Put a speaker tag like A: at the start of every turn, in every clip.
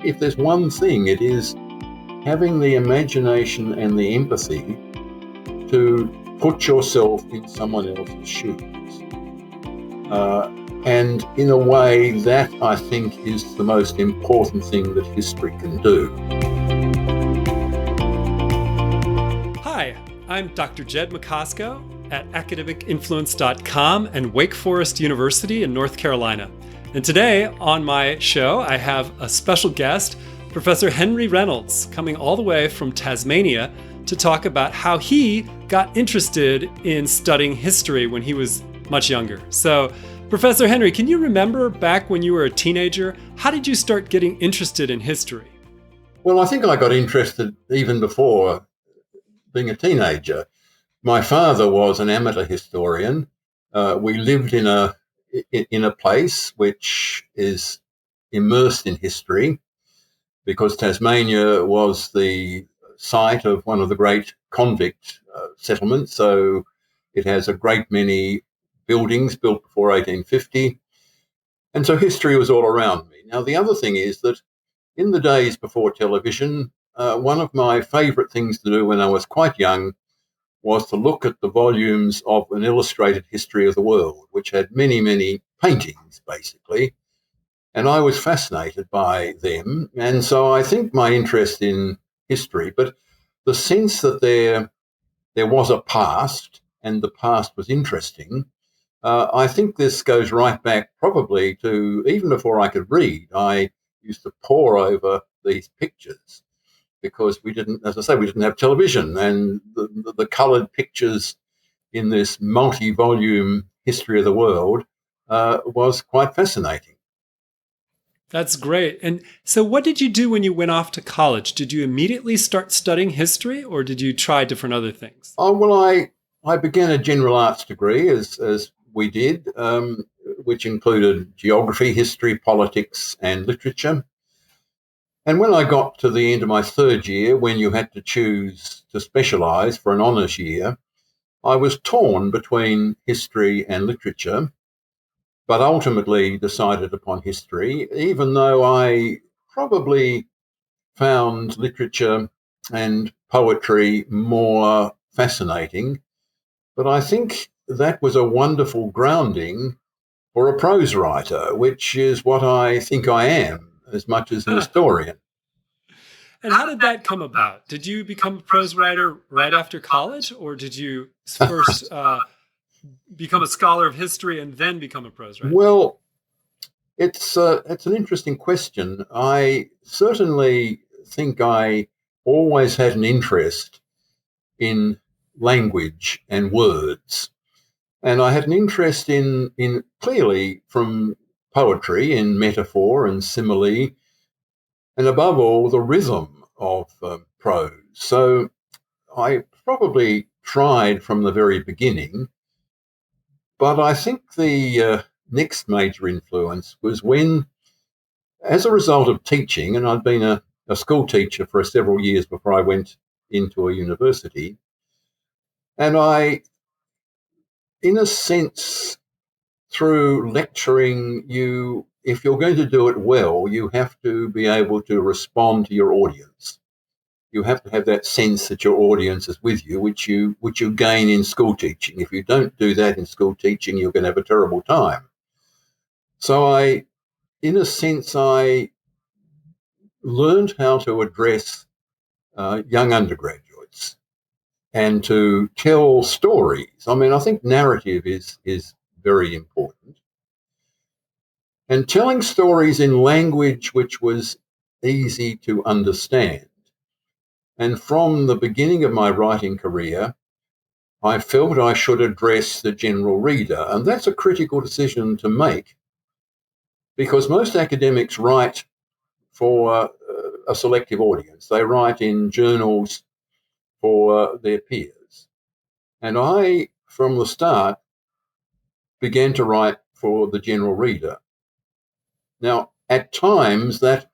A: if there's one thing, it is having the imagination and the empathy to put yourself in someone else's shoes. And in a way, that I think is the most important thing that history can do.
B: Hi, I'm Dr. Jed Macosko at academicinfluence.com and Wake Forest University in North Carolina. And today on my show, I have a special guest, Professor Henry Reynolds, coming all the way from Tasmania to talk about how he got interested in studying history when he was much younger. So, Professor Henry, can you remember back when you were a teenager, how did you start getting interested in history?
A: Well, I think I got interested even before being a teenager. My father was an amateur historian. We lived in a place which is immersed in history because Tasmania was the site of one of the great convict settlements. So it has a great many buildings built before 1850. And so history was all around me. Now, the other thing is that in the days before television, one of my favourite things to do when I was quite young was to look at the volumes of an illustrated history of the world, which had many, many paintings, basically. And I was fascinated by them. And so I think my interest in history, but the sense that there was a past and the past was interesting, I think this goes right back probably to even before I could read. I used to pore over these pictures because we didn't have television, and the coloured pictures in this multi-volume history of the world was quite fascinating.
B: That's great. And so what did you do when you went off to college? Did you immediately start studying history, or did you try different other things?
A: Oh, well, I began a general arts degree, as we did, which included geography, history, politics, and literature. And when I got to the end of my third year, when you had to choose to specialise for an honours year, I was torn between history and literature, but ultimately decided upon history, even though I probably found literature and poetry more fascinating. But I think that was a wonderful grounding for a prose writer, which is what I think I am, as much as an historian.
B: And how did that come about? Did you become a prose writer right after college, or did you first become a scholar of history and then become a prose writer?
A: Well, it's an interesting question. I certainly think I always had an interest in language and words. And I had an interest in clearly from poetry, in metaphor and simile, and above all, the rhythm of prose. So I probably tried from the very beginning, but I think the next major influence was when, as a result of teaching, and I'd been a school teacher for several years before I went into a university, and I, in a sense, through lecturing, if you're going to do it well, you have to be able to respond to your audience. You have to have that sense that your audience is with you, which you gain in school teaching. If you don't do that in school teaching, you're going to have a terrible time. So in a sense, I learned how to address young undergraduates and to tell stories. I mean, I think narrative is very important. And telling stories in language which was easy to understand. And from the beginning of my writing career, I felt I should address the general reader. And that's a critical decision to make because most academics write for a selective audience. They write in journals for their peers. And I, from the start, began to write for the general reader. Now, at times, that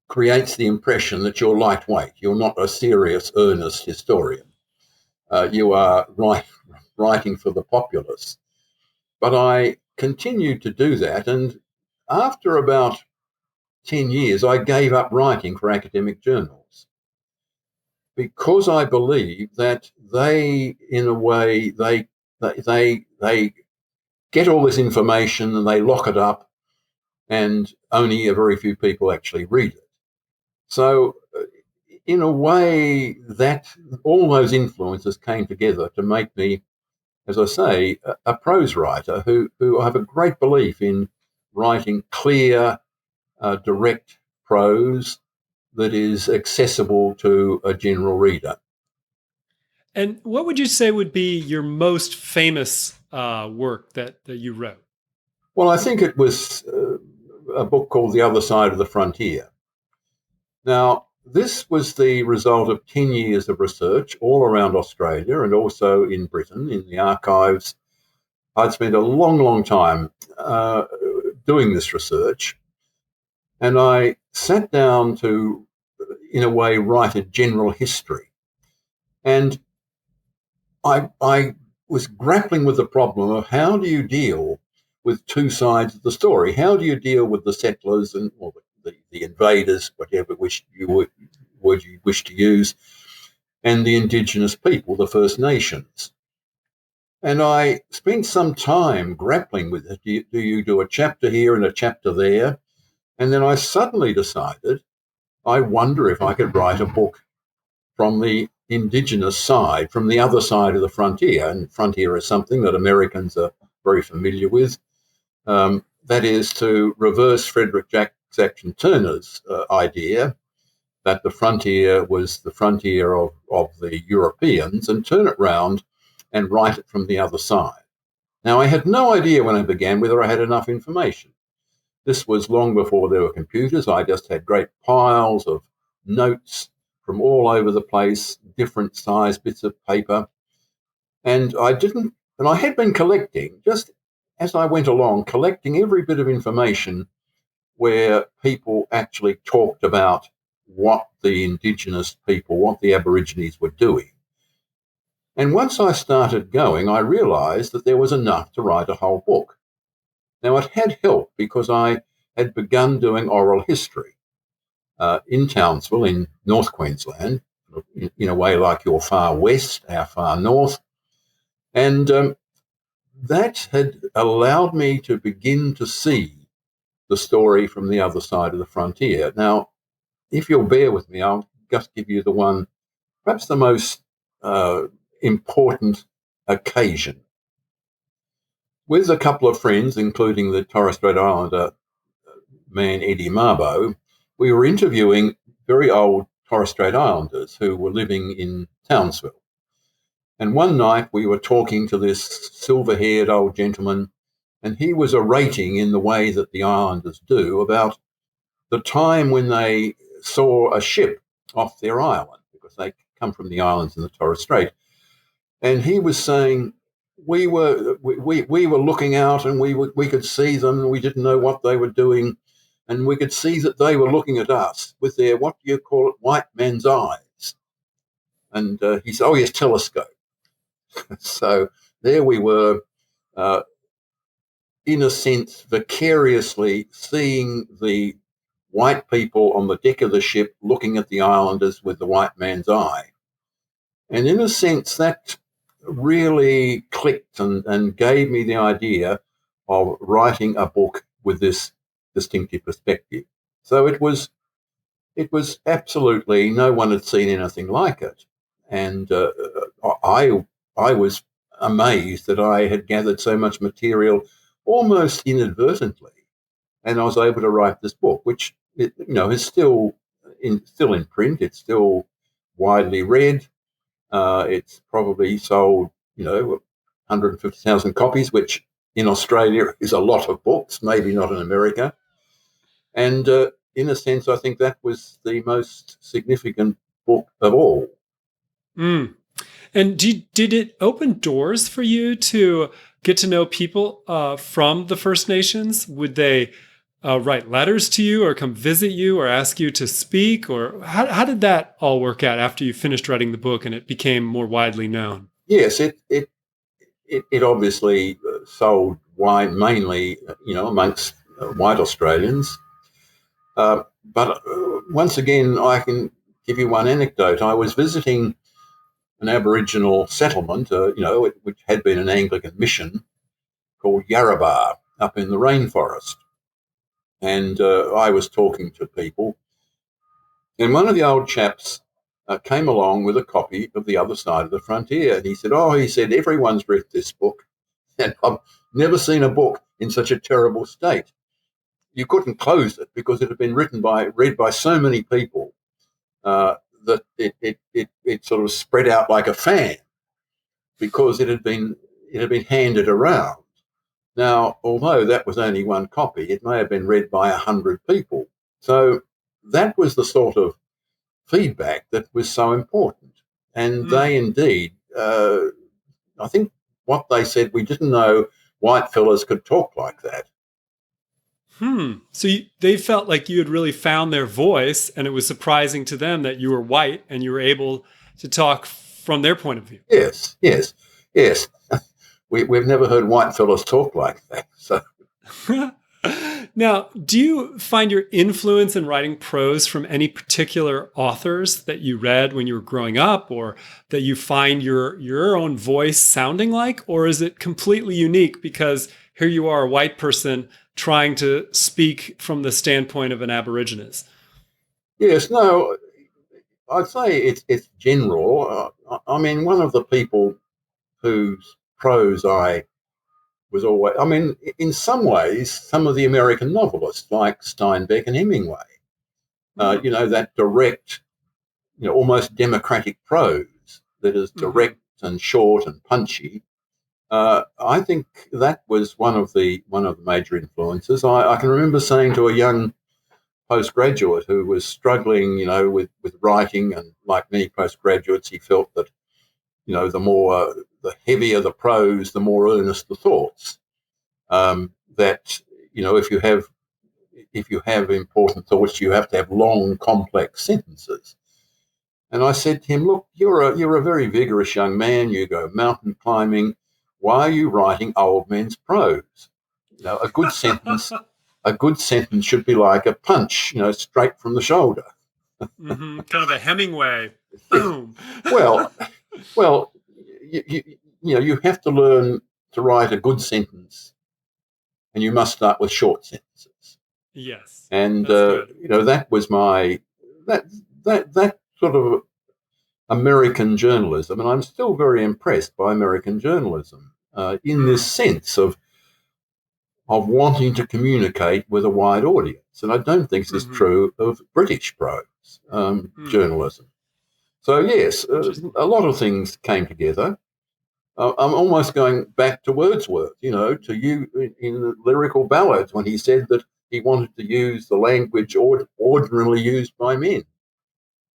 A: creates the impression that you're lightweight. You're not a serious, earnest historian. You are writing for the populace. But I continued to do that. And after about 10 years, I gave up writing for academic journals because I believe that they, in a way, they get all this information and they lock it up, and only a very few people actually read it. So, in a way, that all those influences came together to make me, as I say, a prose writer who I have a great belief in writing clear, direct prose that is accessible to a general reader.
B: And what would you say would be your most famous work that you wrote?
A: Well, I think it was a book called The Other Side of the Frontier. Now, this was the result of 10 years of research all around Australia and also in Britain, in the archives. I'd spent a long, long time doing this research, and I sat down to, in a way, write a general history. And I was grappling with the problem of how do you deal with two sides of the story? How do you deal with the settlers and or the invaders, whatever word you wish to use, and the Indigenous people, the First Nations? And I spent some time grappling with it. Do you do a chapter here and a chapter there? And then I suddenly decided, I wonder if I could write a book from the Indigenous side, from the other side of the frontier. And frontier is something that Americans are very familiar with. That is to reverse Frederick Jackson Turner's idea that the frontier was the frontier of the Europeans, and turn it round and write it from the other side. Now, I had no idea when I began whether I had enough information. This was long before there were computers. I just had great piles of notes from all over the place, different size bits of paper. And I had been collecting, just as I went along, collecting every bit of information where people actually talked about what the Indigenous people, what the Aborigines were doing. And once I started going, I realised that there was enough to write a whole book. Now, it had helped because I had begun doing oral history in Townsville, in North Queensland, in a way like your far west, our far north. And that had allowed me to begin to see the story from the other side of the frontier. Now, if you'll bear with me, I'll just give you the one, perhaps the most important occasion. With a couple of friends, including the Torres Strait Islander man Eddie Mabo, we were interviewing very old Torres Strait Islanders who were living in Townsville. And one night we were talking to this silver-haired old gentleman, and he was orating in the way that the islanders do about the time when they saw a ship off their island, because they come from the islands in the Torres Strait. And he was saying, we were looking out and we could see them and we didn't know what they were doing. And we could see that they were looking at us with their, what do you call it, white man's eyes. And he said, oh, yes, telescope. So there we were, in a sense, vicariously seeing the white people on the deck of the ship looking at the islanders with the white man's eye. And in a sense, that really clicked and gave me the idea of writing a book with this distinctive perspective. So it was absolutely, no one had seen anything like it. And I was amazed that I had gathered so much material almost inadvertently, and I was able to write this book, which is still in print. It's still widely read. It's probably sold 150,000 copies, which in Australia is a lot of books, maybe not in America. And in a sense, I think that was the most significant book of all.
B: Mm. And did it open doors for you to get to know people from the First Nations? Would they write letters to you or come visit you or ask you to speak? Or how did that all work out after you finished writing the book and it became more widely known?
A: Yes, it obviously sold wide, mainly, amongst white Australians. But once again, I can give you one anecdote. I was visiting an Aboriginal settlement, which had been an Anglican mission called Yarrabah up in the rainforest. And I was talking to people, and one of the old chaps came along with a copy of The Other Side of the Frontier. And he said, everyone's read this book. And I've never seen a book in such a terrible state. You couldn't close it because it had been read by so many people that it sort of spread out like a fan because it had been handed around. Now, although that was only one copy, it may have been read by 100 people. So that was the sort of feedback that was so important. And they indeed, I think what they said, we didn't know white fellas could talk like that.
B: So they felt like you had really found their voice, and it was surprising to them that you were white and you were able to talk from their point of view.
A: Yes. We've never heard white fellas talk like that. So.
B: Now, do you find your influence in writing prose from any particular authors that you read when you were growing up, or that you find your own voice sounding like, or is it completely unique because here you are, a white person trying to speak from the standpoint of an Aborigines?
A: Yes, no, I'd say it's general. I mean, one of the people whose prose I was always, I mean, in some ways, some of the American novelists like Steinbeck and Hemingway, that direct, almost democratic prose that is direct and short and punchy. I think that was one of the major influences. I can remember saying to a young postgraduate who was struggling, with writing, and like many postgraduates, he felt that, the heavier the prose, the more earnest the thoughts. That if you have important thoughts, you have to have long, complex sentences. And I said to him, "Look, you're a very vigorous young man. You go mountain climbing. Why are you writing old men's prose? A good sentence." A good sentence should be like a punch, straight from the shoulder.
B: Kind of a Hemingway. Boom.
A: Well, you have to learn to write a good sentence, and you must start with short sentences.
B: Yes.
A: And that was that sort of American journalism, and I'm still very impressed by American journalism in this sense of wanting to communicate with a wide audience. And I don't think this is true of British prose journalism. So, yes, a lot of things came together. I'm almost going back to Wordsworth, to you in the lyrical ballads when he said that he wanted to use the language ordinarily used by men.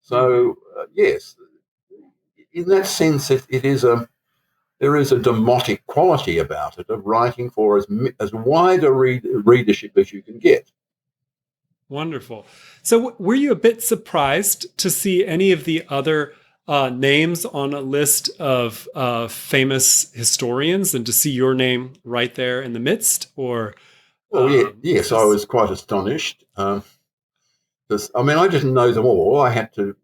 A: So, yes, in that sense, there is a demotic quality about it of writing for as wide a readership as you can get.
B: Wonderful. So were you a bit surprised to see any of the other names on a list of famous historians and to see your name right there in the midst? Or
A: yes, I was quite astonished. I didn't know them all. I had to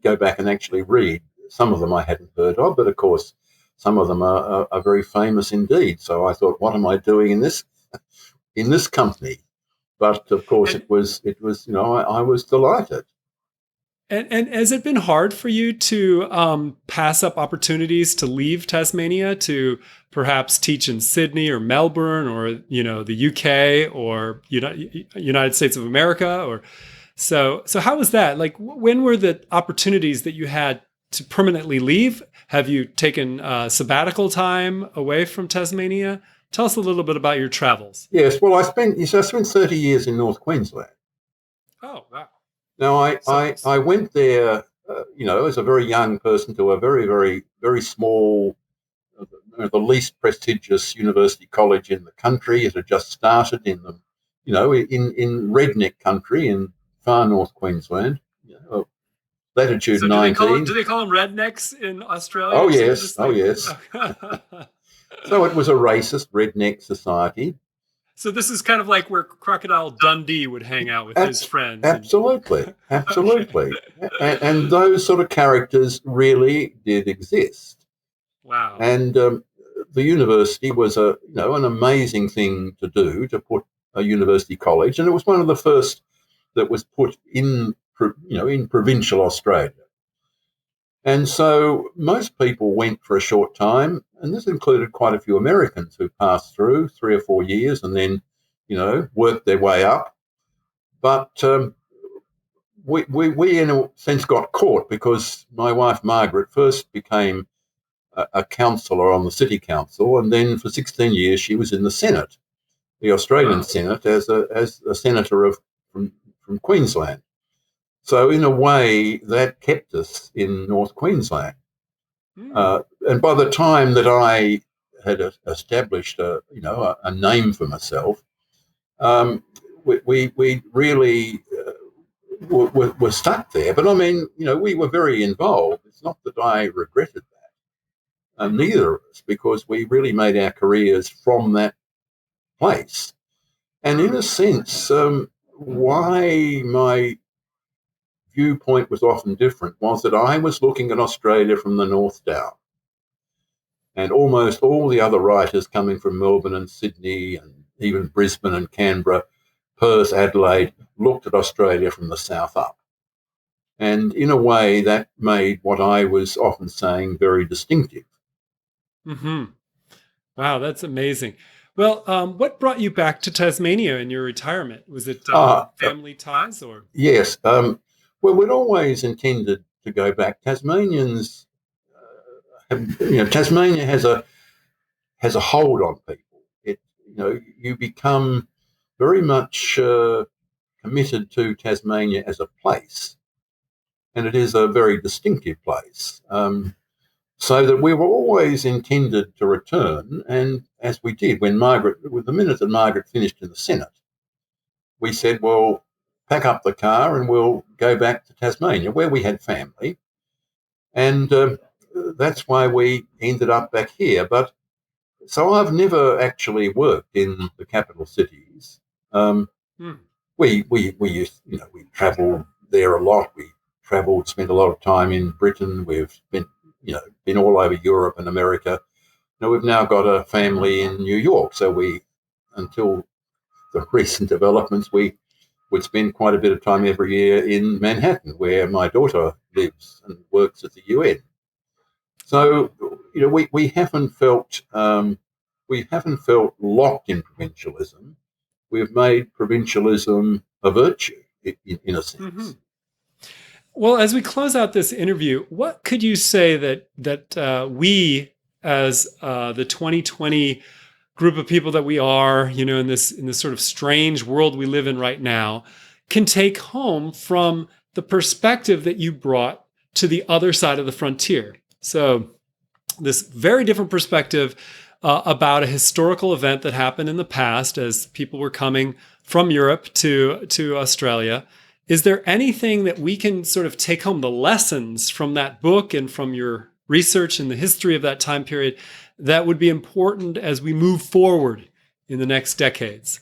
A: go back and actually read. Some of them I hadn't heard of, but of course, some of them are very famous indeed. So I thought, what am I doing in this company? But of course, it was. I was delighted.
B: And has it been hard for you to pass up opportunities to leave Tasmania to perhaps teach in Sydney or Melbourne or the UK or United States of America? Or so how was that? Like, when were the opportunities that you had to permanently leave? Have you taken sabbatical time away from Tasmania? Tell us a little bit about your travels.
A: Yes, well, I spent 30 years in North Queensland.
B: Oh, wow.
A: Now, I went there, as a very young person to a very, very, very small, the least prestigious university college in the country. It had just started in redneck country in far North Queensland, latitude 19.
B: Do they call them rednecks in Australia?
A: Oh, yes. Oh, yes. So it was a racist redneck society.
B: So this is kind of like where Crocodile Dundee would hang out with his friends.
A: Absolutely, absolutely.
B: Okay.
A: And those sort of characters really did exist.
B: Wow.
A: And the university was an amazing thing to do, to put a university college, and it was one of the first that was put in in provincial Australia. And so most people went for a short time, and this included quite a few Americans who passed through 3 or 4 years and then, worked their way up. But we, in a sense, got caught because my wife, Margaret, first became a councillor on the city council, and then for 16 years she was in the Senate, the Australian Senate, as a senator from Queensland. So in a way, that kept us in North Queensland. And by the time that I had established a name for myself, we really were stuck there. But I mean, we were very involved. It's not that I regretted that, and neither of us, because we really made our careers from that place. And in a sense, why my viewpoint was often different was that I was looking at Australia from the north down. And almost all the other writers coming from Melbourne and Sydney and even Brisbane and Canberra, Perth, Adelaide, looked at Australia from the south up. And in a way, that made what I was often saying very distinctive.
B: Mm-hmm. Wow, that's amazing. Well, what brought you back to Tasmania in your retirement? Was it family ties or?
A: Yes. Well, we'd always intended to go back. Tasmanians, Tasmania has a hold on people. You become very much committed to Tasmania as a place, and it is a very distinctive place. So that we were always intended to return, and as we did, the minute that Margaret finished in the Senate, we said, well, pack up the car and we'll go back to Tasmania, where we had family, and that's why we ended up back here. But so I've never actually worked in the capital cities. We used, we travelled there a lot. We travelled, spent a lot of time in Britain. We've been all over Europe and America. We've now got a family in New York. So until the recent developments, we would spend quite a bit of time every year in Manhattan, where my daughter lives and works at the UN. So, we haven't felt locked in provincialism. We've made provincialism a virtue, in a sense.
B: Mm-hmm. Well, as we close out this interview, what could you say that we, as the 2020 group of people that we are, in this sort of strange world we live in right now, can take home from the perspective that you brought to the other side of the frontier? So, this very different perspective about a historical event that happened in the past as people were coming from Europe to Australia. Is there anything that we can sort of take home, the lessons from that book and from your research in the history of that time period, that would be important as we move forward in the next decades?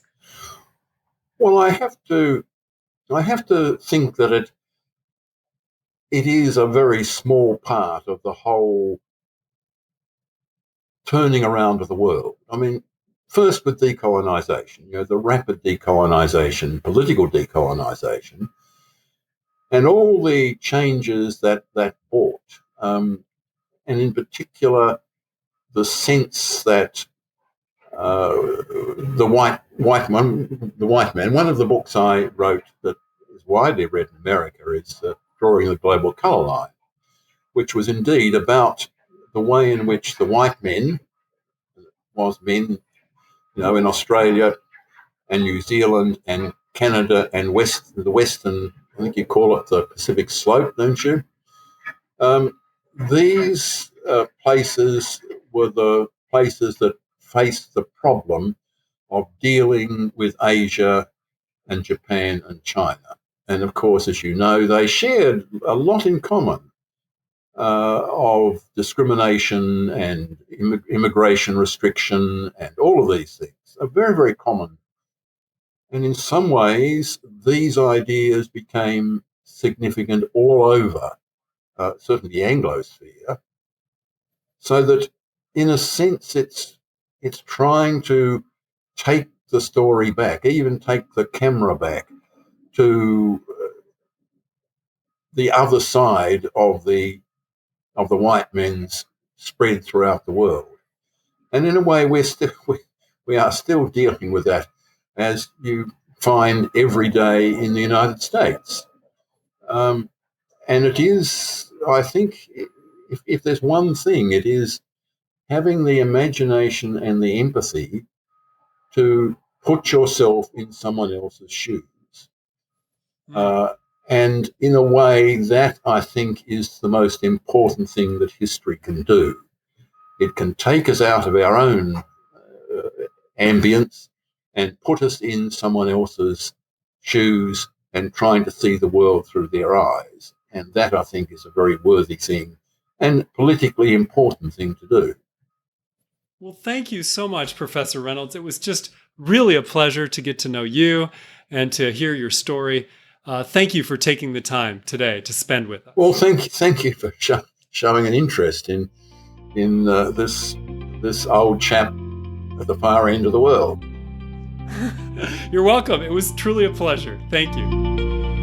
A: Well, I have to think that it is a very small part of the whole turning around of the world. I mean, first with decolonisation, the rapid decolonisation, political decolonisation, and all the changes that brought, and in particular, the sense that the white man. One of the books I wrote that is widely read in America is Drawing the Global Colour Line, which was indeed about the way in which the white men, in Australia and New Zealand and Canada and the Western, I think you call it the Pacific Slope, don't you? These places were the places that faced the problem of dealing with Asia and Japan and China. And of course, as you know, they shared a lot in common of discrimination and immigration restriction and all of these things are very, very common And in some ways, these ideas became significant all over, certainly the Anglosphere, so that in a sense it's trying to take the story back, even take the camera back to the other side of the white men's spread throughout the world. And in a way, we are still dealing with that, as you find every day in the United States. And it is, I think, if there's one thing, it is having the imagination and the empathy to put yourself in someone else's shoes. And in a way, that I think is the most important thing that history can do. It can take us out of our own ambience and put us in someone else's shoes and trying to see the world through their eyes. And that, I think, is a very worthy thing and politically important thing to do.
B: Well, thank you so much, Professor Reynolds. It was just really a pleasure to get to know you and to hear your story. Thank you for taking the time today to spend with us.
A: Well, thank you for showing an interest in this old chap at the far end of the world.
B: You're welcome. It was truly a pleasure. Thank you.